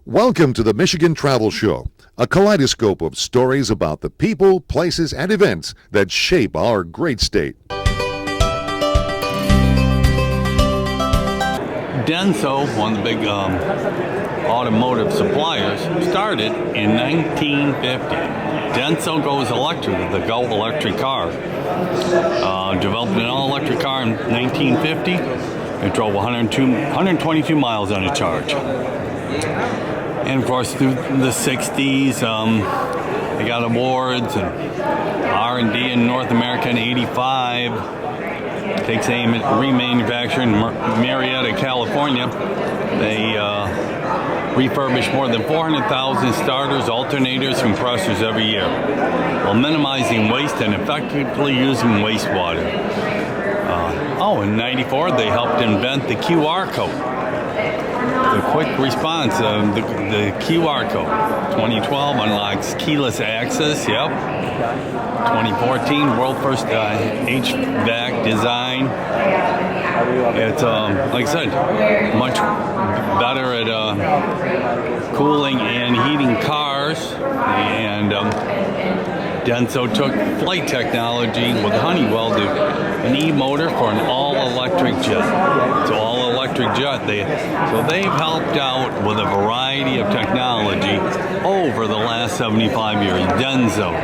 Welcome to the Michigan Travel Show, a kaleidoscope of stories about the people, places, and events that shape our great state. Denso, one of the big automotive suppliers, started in 1950. Denso goes electric, the Go electric car. Developed an all-electric car in 1950. It drove 122 miles on a charge. And of course, through the 60s, they got awards and R&D in North America in 85. Takes aim at remanufacturing in Marietta, California. They refurbish more than 400,000 starters, alternators, compressors every year, while minimizing waste and effectively using wastewater. In 94, they helped invent the QR code. The quick response, the QR code. 2012 unlocks keyless access, 2014, world first HVAC design. It's, like I said, much better at cooling and heating cars. And Denso took flight technology with Honeywell to an E-motor for an all-electric jet. It's all-electric jet. So they've helped out with a variety of technology over the last 75 years. Denso,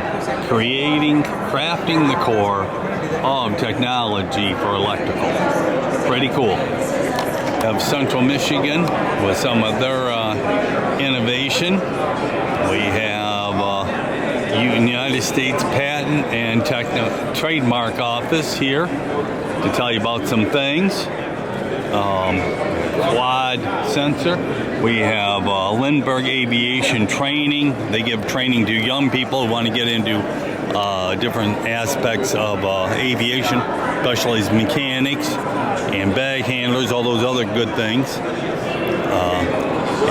crafting the core of technology for electrical. Pretty cool. Of Central Michigan with some of their innovation. We have United States Patent and Trademark Office here to tell you about some things. Quad sensor. We have Lindbergh Aviation Training. They give training to young people who want to get into different aspects of aviation, especially as mechanics and bag handlers, all those other good things.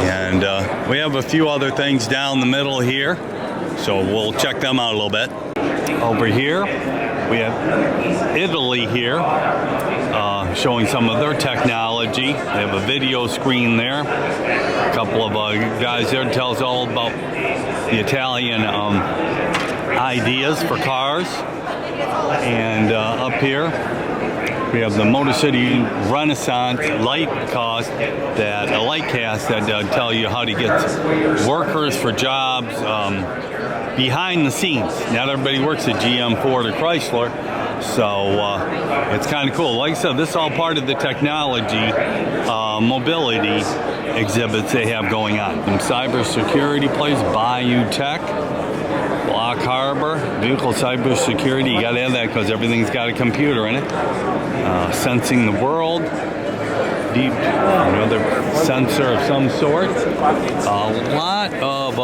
And we have a few other things down the middle here, so we'll check them out a little bit. Over here, we have Italy here, showing some of their technology. They have a video screen there. A couple of guys there tell us all about the Italian ideas for cars. And up here, we have the Motor City Renaissance Lightcast that tell you how to get workers for jobs behind the scenes. Not everybody works at GM, Ford, or Chrysler, so it's kind of cool. Like I said, this is all part of the technology mobility exhibits they have going on. Some cybersecurity plays, Bayou Tech, Block Harbor, vehicle cybersecurity. You got to have that because everything's got a computer in it. Sensing the world, another sensor of some sort. A lot of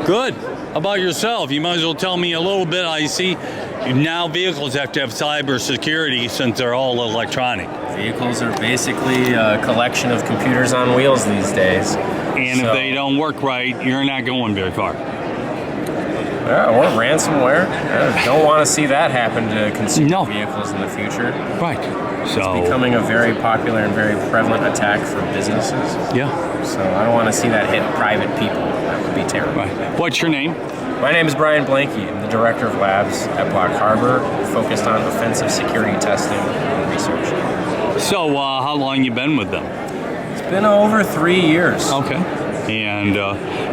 good. How about yourself? You might as well tell me a little bit. I see now vehicles have to have cybersecurity since they're all electronic. Vehicles are basically a collection of computers on wheels these days. And if they don't work right, you're not going very far. Or ransomware. Don't want to see that happen to consumer vehicles in the future. Right. So it's becoming a very popular and very prevalent attack for businesses. Yeah. So I don't want to see that hit private people. That would be terrible. Right. What's your name? My name is Brian Blanky. I'm the Director of Labs at Block Harbor, focused on offensive security testing and research. So how long you been with them? It's been over 3 years. Okay. And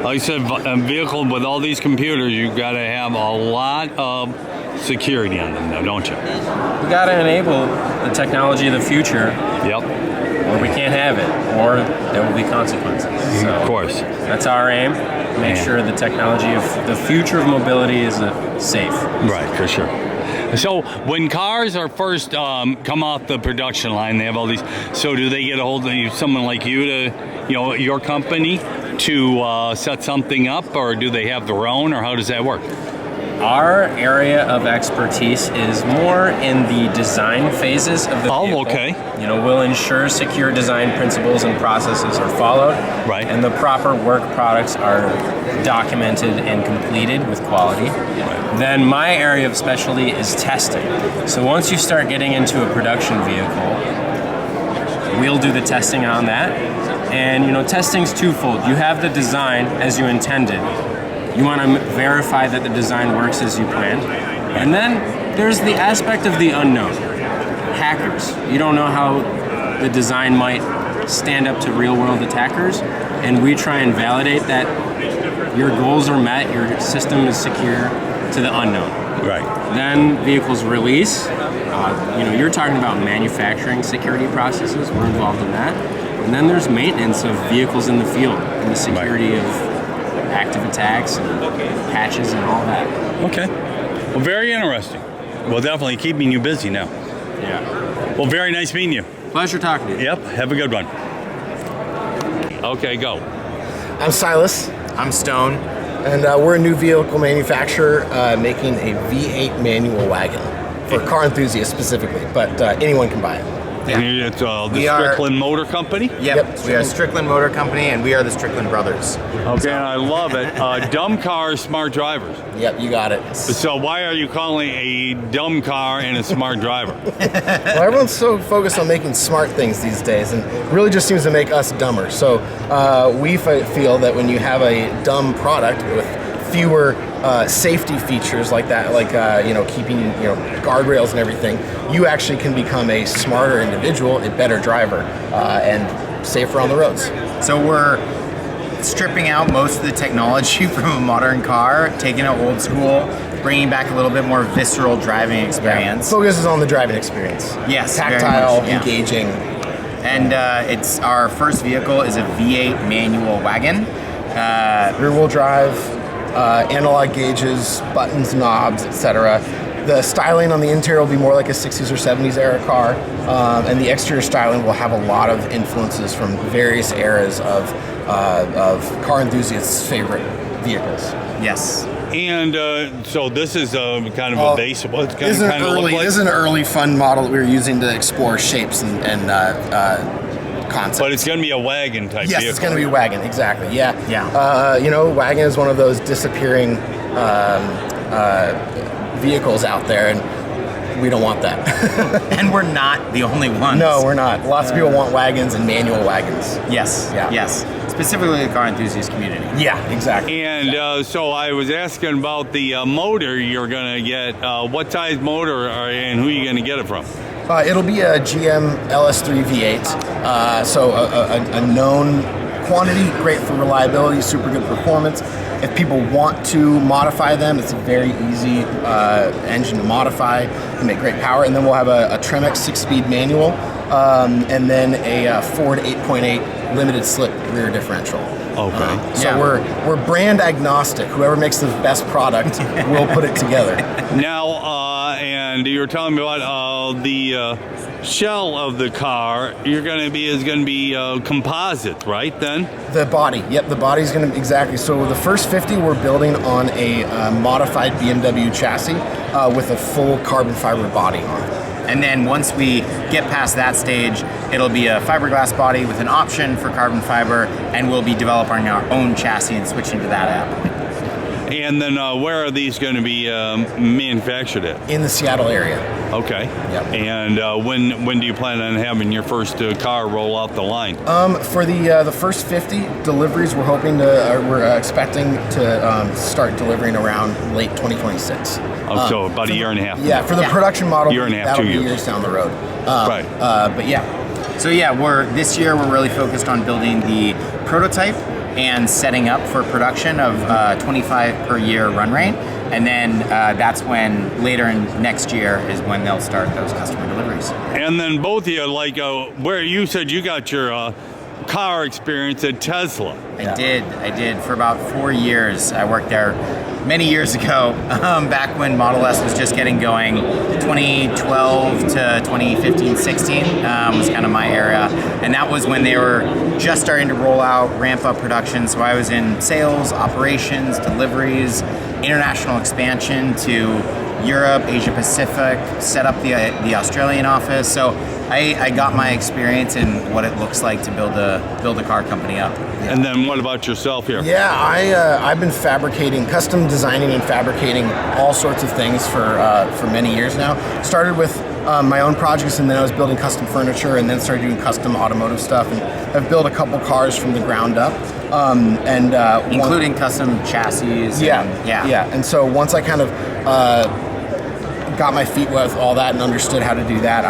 like I said, a vehicle with all these computers, you've got to have a lot of security on them now, don't you? We got to enable the technology of the future. Yep. Or we can't have it, or there will be consequences. So of course. That's our aim. Make sure the technology of the future of mobility is safe. Right, for sure. So when cars are first come off the production line, they have all these. So do they get a hold of someone like you to, your company, to set something up, or do they have their own, or how does that work? Our area of expertise is more in the design phases of the vehicle. Oh, okay. We'll ensure secure design principles and processes are followed. Right. And the proper work products are documented and completed with quality. Right. Then my area of specialty is testing. So once you start getting into a production vehicle, we'll do the testing on that. And testing's twofold. You have the design as you intended. You want to verify that the design works as you planned. And then there's the aspect of the unknown. Hackers. You don't know how the design might stand up to real-world attackers, and we try and validate that your goals are met, your system is secure to the unknown. Right. Then vehicles release. You're talking about manufacturing security processes. We're involved in that. And then there's maintenance of vehicles in the field and the security of active attacks and patches and all that. Okay. Well, very interesting. Well, definitely keeping you busy now. Yeah. Well, very nice meeting you. Pleasure talking to you. Yep. Have a good one. Okay, go. I'm Silas. I'm Stone. And we're a new vehicle manufacturer making a V8 manual wagon for car enthusiasts specifically, but anyone can buy it. And it's the Strickland Motor Company? Yep. We are Strickland Motor Company, and we are the Strickland Brothers. Okay, and I love it. Dumb cars, smart drivers. Yep, you got it. So why are you calling a dumb car and a smart driver? Well, everyone's so focused on making smart things these days, and really just seems to make us dumber. So we feel that when you have a dumb product with fewer safety features like that, like keeping guardrails and everything, you actually can become a smarter individual, a better driver, and safer on the roads. So we're stripping out most of the technology from a modern car, taking it old school, bringing back a little bit more visceral driving experience. Focuses on the driving experience. Yes, tactile, very much, yeah. engaging. And it's our first vehicle is a V8 manual wagon. Rear-wheel drive, analog gauges, buttons, knobs, etc. The styling on the interior will be more like a 60s or 70s era car, and the exterior styling will have a lot of influences from various eras of car enthusiasts' favorite vehicles. Yes. And so this is kind of a base. What's going to kind of look like? This is an early fun model that we were using to explore shapes and concepts. But it's going to be a wagon type vehicle. Yes, it's going to be a wagon, exactly. Yeah. Yeah. Wagon is one of those disappearing vehicles out there, and we don't want that. And we're not the only ones. No, we're not. Lots of people want wagons and manual wagons. Yes. Yeah. Yes. Specifically the car enthusiast community. Yeah, exactly. And so I was asking about the motor you're going to get. What size motor and who are you going to get it from? It'll be a GM LS3 V8, so a known quantity, great for reliability, super good performance. If people want to modify them, it's a very easy engine to modify, can make great power. And then we'll have a Tremex 6-speed manual, and then a Ford 8.8 limited slip rear differential. Okay. So we're brand agnostic. Whoever makes the best product, we'll put it together. Now, and you were telling me about the shell of the car. Is going to be composite, right? Then the body. Yep, the body's going to exactly. So the first 50 we're building on a modified BMW chassis with a full carbon fiber body on it. And then once we get past that stage, it'll be a fiberglass body with an option for carbon fiber, and we'll be developing our own chassis and switching to that app. And then where are these going to be manufactured at? In the Seattle area. Okay. Yep. And when do you plan on having your first car roll out the line? For the first 50 deliveries, we're expecting to start delivering around late 2026. So about a year and a half. Yeah, for the production model, Year and a half, that'll 2 be years. years down the road. Right. But yeah. So yeah, this year we're really focused on building the prototype and setting up for production of 25 per year run rate. And then that's when later in next year is when they'll start those customer deliveries. And then both of you, where you said you got your car experience at Tesla. I did for about 4 years. I worked there many years ago, back when Model S was just getting going. 2012 to 2015, 16 was kind of my era. And that was when they were just starting to roll out, ramp up production. So I was in sales, operations, deliveries, international expansion to Europe, Asia Pacific, set up the Australian office. So I got my experience in what it looks like to build a car company up. And then what about yourself here? Yeah, I've been custom designing and fabricating all sorts of things for many years now. Started with my own projects, and then I was building custom furniture, and then started doing custom automotive stuff. And have built a couple cars from the ground up, including custom chassis. Yeah. And so once I kind of got my feet wet with all that and understood how to do that,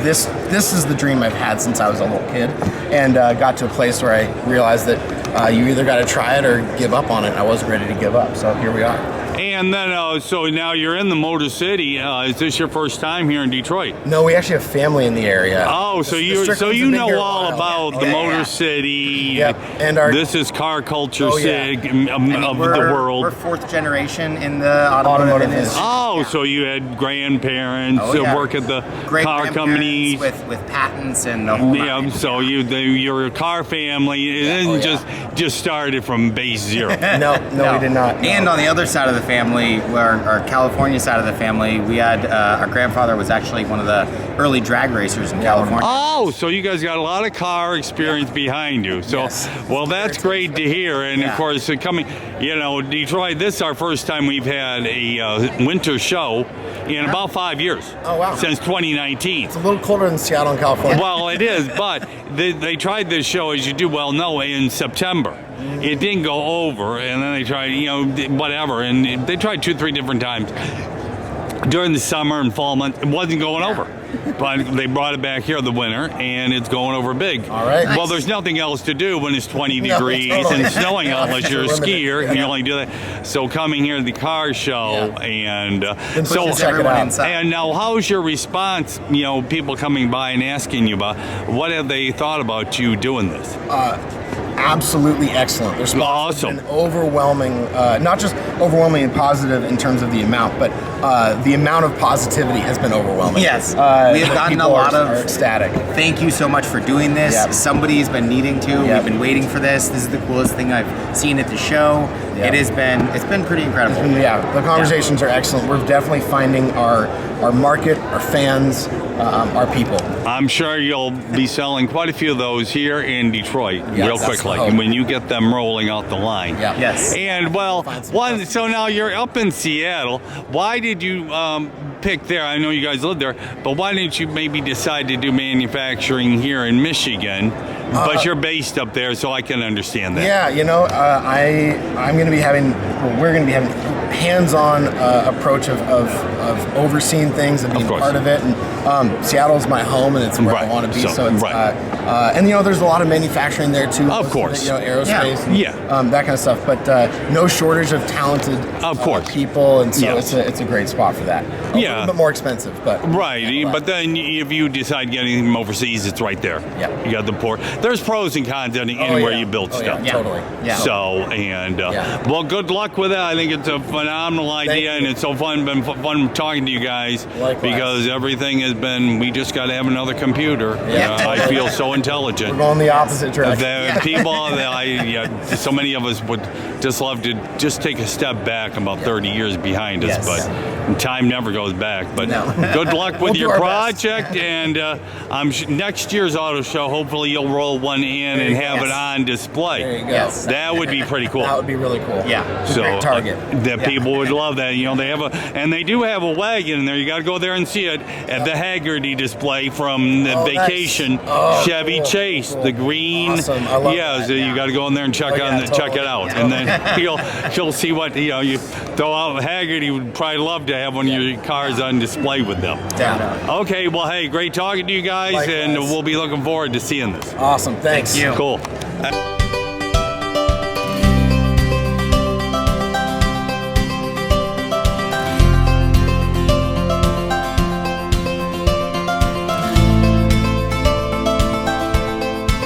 this is the dream I've had since I was a little kid, and got to a place where I realized that you either got to try it or give up on it. I wasn't ready to give up, so here we are. And then, so now you're in the Motor City. Is this your first time here in Detroit? No, we actually have family in the area. Oh, so you know all about the Motor City. Yep. And this is car culture sig of the world. We're fourth generation in the automotive industry. Oh, so you had grandparents work at the car companies with patents and the whole. Yeah, so you're a car family. It didn't just started from base zero. No, we did not. And on the other side of the family, our California side of the family, we had our grandfather was actually one of the early drag racers in California. Oh, so you guys got a lot of car experience behind you. So, well, that's great to hear. And of course, coming, Detroit, this is our first time we've had a winter show in about 5 years. Oh, wow. Since 2019. It's a little colder than Seattle and California. Well, it is, but they tried this show, as you do well know, in September. It didn't go over, and then they tried, whatever, and they tried 2-3 different times during the summer and fall month. It wasn't going over, but they brought it back here the winter, and it's going over big. All right. Well, there's nothing else to do when it's 20 degrees and snowing unless you're a skier, and you only do that. So coming here to the car show, and so check it out. And now, how's your response? People coming by and asking you about what have they thought about you doing this? Absolutely excellent. There's awesome. Been overwhelming, not just overwhelming and positive in terms of the amount, but the amount of positivity has been overwhelming. Yes, we have gotten a lot of ecstatic. Thank you so much for doing this. Yep. Somebody's been needing to. Yep. We've been waiting for this. This is the coolest thing I've seen at the show. Yep. It's been pretty incredible. The conversations are excellent. We're definitely finding our market, our fans, our people. I'm sure you'll be selling quite a few of those here in Detroit real quickly when you get them rolling out the line. Yeah. Yes. And so now you're up in Seattle. Why did you pick there? I know you guys live there, but why didn't you maybe decide to do manufacturing here in Michigan? But you're based up there, so I can understand that. Yeah, I'm going to be having, we're going to be having hands-on approach of overseeing things and being part of it. And Seattle's my home, and it's where I want to be. So it's, and there's a lot of manufacturing there too. Of course. Aerospace. And, that kind of stuff. But no shortage of talented people, and so it's a great spot for that. A little bit more expensive, but but then if you decide getting them overseas, it's right there. Yeah. You got the port. There's pros and cons anywhere you build stuff. Yeah, totally. Yeah. So well, good luck with it. I think it's a phenomenal idea, and it's so fun. Been fun talking to you guys. Likewise. Because everything has been. We just got to have another computer. I feel so intelligent. We're going the opposite direction. The people, so many of us would just love to just take a step back about 30 years behind us, but time never goes back. But good luck with your project, and next year's auto show, hopefully you'll roll one in and have it on display. There you go. That would be pretty cool. That would be really cool. Yeah. So great target. People would love that. They do have a wagon in there. You got to go there and see it at the Haggerty display from the vacation Chevy Chase, the green. Awesome. I love that. So you got to go in there and check it out, and then you'll see what you throw out. Haggerty would probably love to have one of your cars on display with them. Yeah. Okay, well, hey, great talking to you guys. Likewise. And we'll be looking forward to seeing this. Awesome. Thanks. Thank you. Cool.